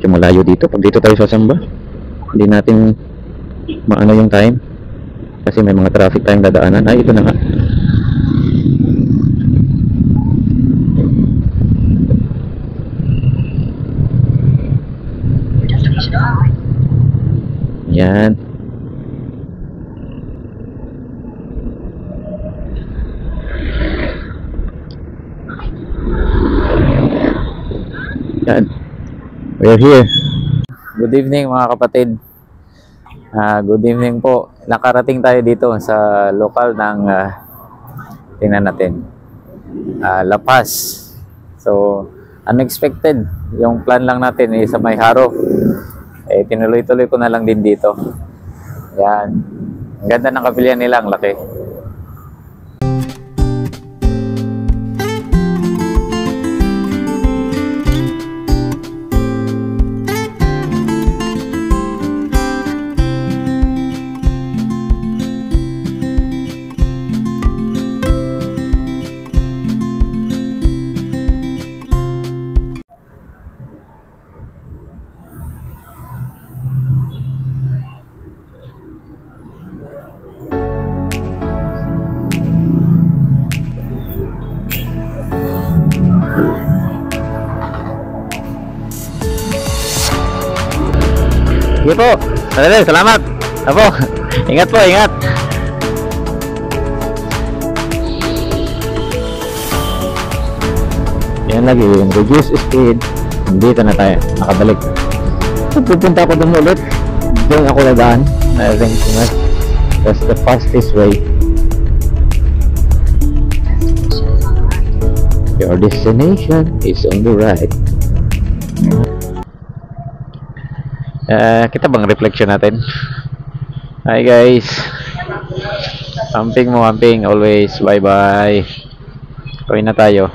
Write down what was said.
medyo malayo dito. Pag dito tayo sasamba, hindi natin maano yung time. Kasi may mga traffic tayong dadaanan. Ay, ito na nga. Yan. Yan. We're here. Good evening mga kapatid. Good evening po. Nakarating tayo dito sa lokal ng tingnan natin. La Paz. So, unexpected. Yung plan lang natin sa May Haro. Eh, tinuloy-tuloy ko na lang din dito. Yan. Ang ganda ng kapilya nila, ang laki. Sige po. Salamat. Apo. Ingat po, ingat. Yan lagi, reduce speed. Dito na tayo, nakabalik. So, pupunta ako doon ulit. Doon ako nadaan. I think that's the fastest way. Your destination is on the right. Kita bang reflection natin? Hi guys. Amping mo, amping always. Bye bye. Kawin na tayo.